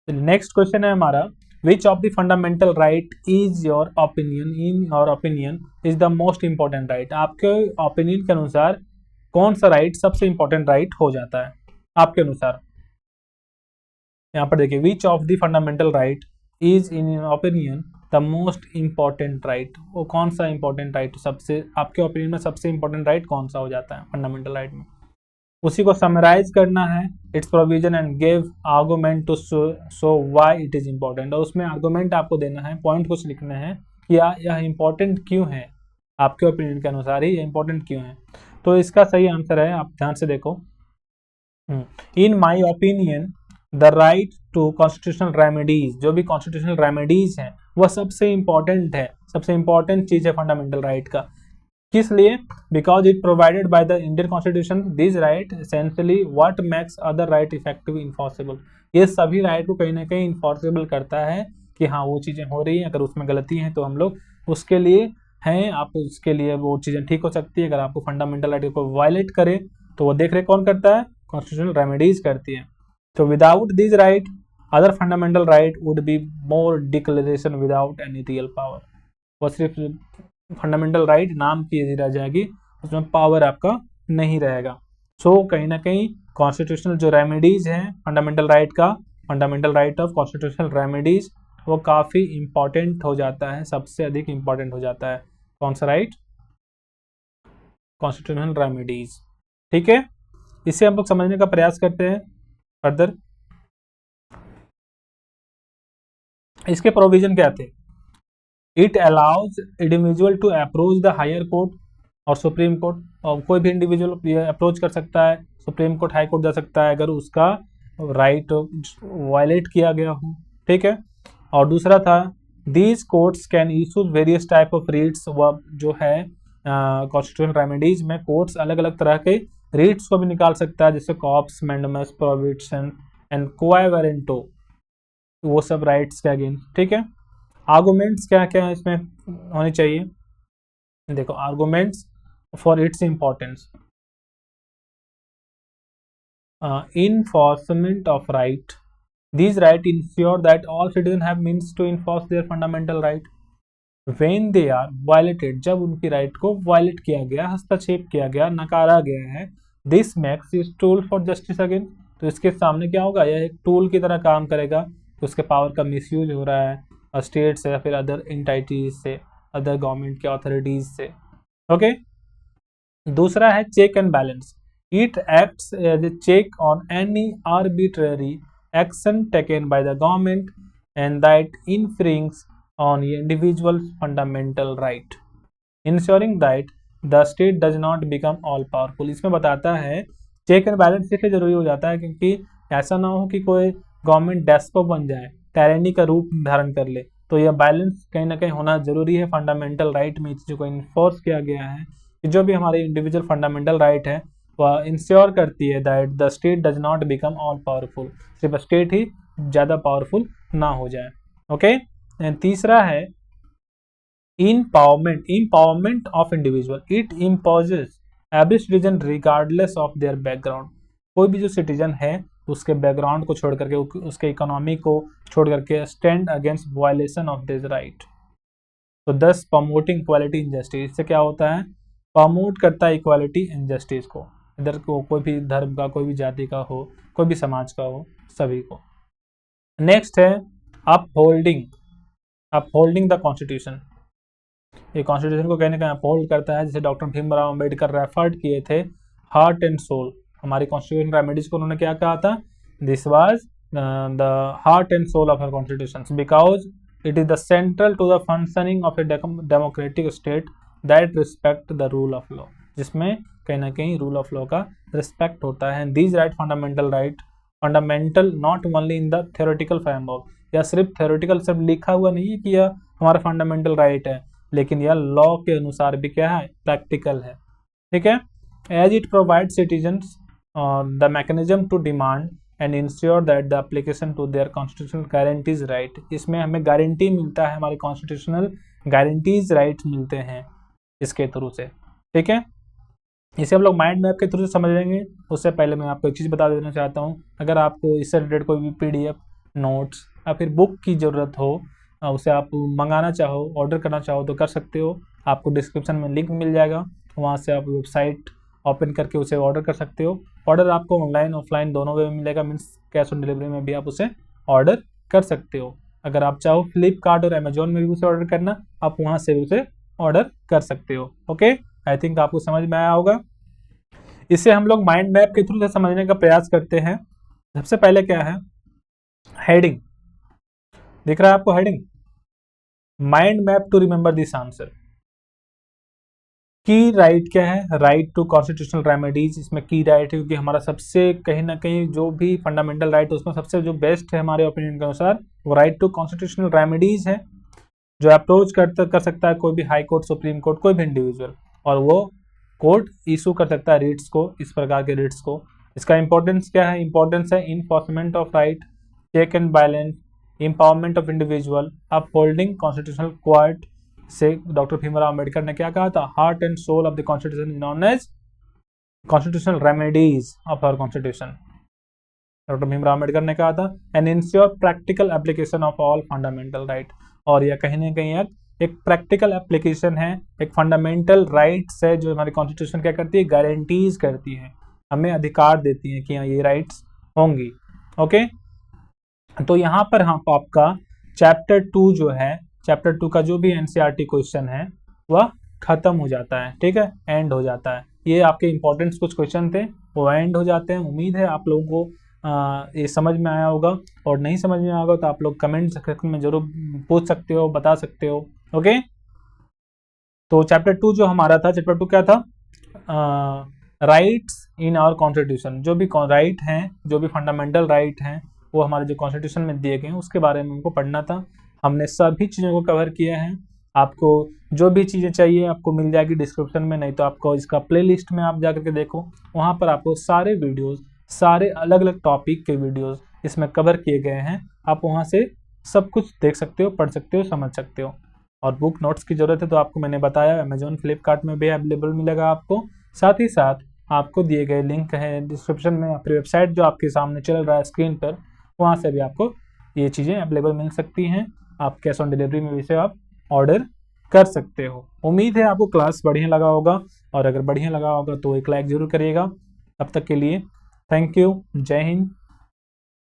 Next question है हमारा, which of the fundamental right is your opinion, in your opinion is the most important right. आपके opinion के अनुसार कौन सा राइट सबसे इंपॉर्टेंट राइट हो जाता है आपके अनुसार। यहाँ पर देखिए, which of the fundamental right is in your opinion the most important right. वो कौन सा इंपॉर्टेंट राइट सबसे, आपके ओपिनियन में सबसे इंपॉर्टेंट राइट कौन सा हो जाता है फंडामेंटल राइट में। उसी को समराइज करना है, its provision and give argument to show why it is important. और उसमें आर्गुमेंट आपको देना है, पॉइंट कुछ लिखने हैं कि यह इंपॉर्टेंट क्यों है, आपके ओपिनियन के अनुसार ही इंपॉर्टेंट क्यों है। तो इसका सही आंसर है, आप ध्यान से देखो, in my opinion the right to constitutional remedies, जो भी कॉन्स्टिट्यूशनल रेमेडीज हैं वह सबसे इंपॉर्टेंट है, सबसे इंपॉर्टेंट चीज है फंडामेंटल राइट का। किस लिए? Because it provided by the Indian constitution this right essentially what makes other right effective enforceable. ये सभी राइट को कहीं ना कहीं इन्फोर्सेबल करता है कि हाँ वो चीज़ें हो रही हैं, अगर उसमें गलती है तो हम लोग उसके लिए हैं, आप उसके लिए वो चीज़ें ठीक हो सकती है। अगर आपको फंडामेंटल राइट को वायलेट करे तो वो देख रहे कौन करता है, कॉन्स्टिट्यूशनल रेमेडीज करती है। तो without this right other fundamental right would be more declaration without any real power. वो सिर्फ फंडामेंटल राइट नाम की रह जाएगी, उसमें पावर आपका नहीं रहेगा। सो कहीं ना कहीं कॉन्स्टिट्यूशनल जो रेमेडीज हैं फंडामेंटल राइट का, fundamental right of constitutional remedies, वो काफ़ी इंपॉर्टेंट हो जाता है, सबसे अधिक इंपॉर्टेंट हो जाता है। कौन सा राइट? Constitutional remedies. ठीक है, इसे हम लोग समझने का प्रयास करते हैं फर्दर। इसके प्रोविजन क्या थे? It allows individual to approach the higher court और सुप्रीम कोर्ट, और कोई भी इंडिविजुअल अप्रोच कर सकता है, सुप्रीम कोर्ट हाई कोर्ट जा सकता है अगर उसका राइट वायलेट किया गया हो। ठीक है, और दूसरा था these courts can issue various type of रीट्स। वह जो है कॉन्स्टिट्यूशनल रेमेडीज में कोर्ट्स अलग अलग तरह के रीट्स को भी निकाल सकता है, जैसे corpus mandamus prohibition and quo warranto, वो सब राइट्स के अगेंस्ट। ठीक है, आर्गूमेंट्स क्या क्या इसमें होने चाहिए? देखो, arguments for its importance, enforcement of right, these right ensure that all citizens have means to enforce their fundamental right when they are violated, जब उनकी राइट को वायलेट किया गया, हस्तक्षेप किया गया, नकारा गया है। This makes is tool for justice again, तो इसके सामने क्या होगा, यह एक टूल की तरह काम करेगा कि उसके पावर का मिसयूज हो रहा है स्टेट से या फिर अदर एंटाइटीज से, अदर गवर्नमेंट के अथॉरिटीज से। ओके, दूसरा है check and balance, it acts as a check on any arbitrary action taken by the government and that infringes on individual fundamental right, ensuring that the state does not become all powerful। इसमें बताता है check and balance इसलिए जरूरी हो जाता है क्योंकि ऐसा ना हो कि कोई गवर्नमेंट डेस्पो बन जाए, टायरेनी का रूप धारण कर ले। तो यह बैलेंस कहीं ना कहीं होना जरूरी है फंडामेंटल राइट में, चीज़ों को इन्फोर्स किया गया है कि जो भी हमारे इंडिविजुअल फंडामेंटल राइट है वह इंश्योर करती है that the state does not become all powerful, सिर्फ स्टेट ही ज़्यादा पावरफुल ना हो जाए। ओके, एंड तीसरा है empowerment of individual, it imposes every citizen regardless of their background. कोई भी जो सिटीजन है उसके बैकग्राउंड को छोड़ करके, उसके इकोनॉमी को छोड़ करके stand against violation of this right. तो दस प्रमोटिंग इक्वालिटी इन जस्टिस, इससे क्या होता है, प्रमोट करता है इक्वालिटी इन जस्टिस को, इधर को कोई भी धर्म का, कोई भी जाति का हो, कोई भी समाज का हो, सभी को। नेक्स्ट है अपहोल्डिंग द कॉन्स्टिट्यूशन। ये कॉन्स्टिट्यूशन को कहने का अपहोल्ड करता है, जैसे डॉक्टर भीमराव अम्बेडकर रेफर्ड किए थे हार्ट एंड सोल। हमारी कॉन्स्टिट्यूशन रेमेडीज को उन्होंने क्या कहा था, this was the heart and soul of our constitution because it is the central to the functioning of a democratic state that respect the rule of law, जिसमें कहीं ना कहीं रूल ऑफ लॉ का रिस्पेक्ट होता है। These right fundamental not only in the theoretical framework, या सिर्फ theoretical सिर्फ लिखा हुआ नहीं है कि यह हमारा फंडामेंटल राइट है, लेकिन यह लॉ के अनुसार भी क्या है, प्रैक्टिकल है। ठीक है, as it provide citizens the mechanism to demand and ensure that the application to their constitutional guarantees right, इसमें हमें गारंटी मिलता है, हमारी कॉन्स्टिट्यूशनल गारंटीज राइट्स मिलते हैं इसके थ्रू से। ठीक है, इसे हम लोग माइंड मैप के थ्रू से समझ लेंगे। उससे पहले मैं आपको एक चीज़ बता देना चाहता हूँ, अगर आपको इससे रिलेटेड कोई भी PDF नोट्स या फिर बुक की ज़रूरत हो, उसे आप मंगाना चाहो, ऑर्डर करना चाहो तो कर सकते हो। आपको डिस्क्रिप्शन में लिंक मिल जाएगा, वहाँ से आप वेबसाइट ओपन करके उसे ऑर्डर कर सकते हो। ऑर्डर आपको ऑनलाइन ऑफलाइन दोनों वे में मिलेगा, मीन्स कैश ऑन डिलीवरी में भी आप उसे ऑर्डर कर सकते हो। अगर आप चाहो फ्लिपकार्ट और अमेजोन में भी उसे ऑर्डर करना, आप वहाँ से भी उसे ऑर्डर कर सकते हो। ओके, आई थिंक आपको समझ में आया होगा। इसे हम लोग माइंड मैप के थ्रू से समझने का प्रयास करते हैं। सबसे पहले क्या है, हेडिंग दिख रहा है आपको, heading mind map to remember this answer. की राइट क्या है, राइट टू कॉन्स्टिट्यूशनल रेमेडीज, इसमें की राइट है क्योंकि हमारा सबसे कहीं ना कहीं जो भी फंडामेंटल राइट है उसमें सबसे जो बेस्ट है हमारे ओपिनियन के अनुसार वो राइट टू कॉन्स्टिट्यूशनल रेमेडीज है, जो अप्रोच कर सकता है कोई भी हाई कोर्ट, सुप्रीम कोर्ट, कोई भी इंडिविजुअल, और वो कोर्ट इशू कर सकता है रिट्स को, इस प्रकार के रिट्स को। इसका इंपॉर्टेंस क्या है, इंपॉर्टेंस है enforcement of right, check and balance, empowerment of individual, upholding constitutional quote से डॉक्टर भीमराव अम्बेडकर ने क्या कहा था, heart and soul of the constitution known as constitutional remedies of our constitution, doctor Bhimrao Ambedkar ने कहा था। And ensure practical application of all fundamental right, और यह कहीं ना कहीं एक प्रैक्टिकल एप्लीकेशन है, एक फंडामेंटल राइट्स है जो हमारी कॉन्स्टिट्यूशन क्या करती है, गारंटीज करती है, हमें अधिकार देती है कि हाँ ये राइट्स होंगी। ओके, तो यहाँ पर हम आपका चैप्टर 2 जो है, चैप्टर 2 का जो भी एनसीईआरटी क्वेश्चन है वह खत्म हो जाता है, ठीक है, एंड हो जाता है। ये आपके इंपॉर्टेंट कुछ क्वेश्चन थे वो एंड हो जाते हैं। उम्मीद है आप लोगों को ये समझ में आया होगा, और नहीं समझ में आया होगा तो आप लोग कमेंट सेक्शन में जरूर पूछ सकते हो, बता सकते हो। ओके, तो चैप्टर 2 जो हमारा था, चैप्टर 2 क्या था, राइट्स इन आवर कॉन्स्टिट्यूशन, जो भी राइट हैं, जो भी फंडामेंटल राइट हैं वो हमारे जो कॉन्स्टिट्यूशन में दिए गए हैं उसके बारे में हमको पढ़ना था। हमने सभी चीज़ों को कवर किया है। आपको जो भी चीज़ें चाहिए आपको मिल जाएगी डिस्क्रिप्शन में, नहीं तो आपको इसका प्लेलिस्ट में आप जा करके देखो, वहाँ पर आपको सारे वीडियोस, सारे अलग अलग टॉपिक के वीडियोस इसमें कवर किए गए हैं। आप वहाँ से सब कुछ देख सकते हो, पढ़ सकते हो, समझ सकते हो। और बुक नोट्स की ज़रूरत है तो आपको मैंने बताया अमेजोन फ्लिपकार्ट में भी अवेलेबल मिलेगा आपको। साथ ही साथ आपको दिए गए लिंक है डिस्क्रिप्शन में, अपनी वेबसाइट जो आपके सामने चल रहा है स्क्रीन पर, वहाँ से भी आपको ये चीज़ें अवेलेबल मिल सकती हैं। आप कैश ऑन डिलीवरी में भी इसे आप ऑर्डर कर सकते हो। उम्मीद है आपको क्लास बढ़िया लगा होगा, और अगर बढ़िया लगा होगा तो एक लाइक ज़रूर करिएगा। तब तक के लिए थैंक यू, जय हिंद।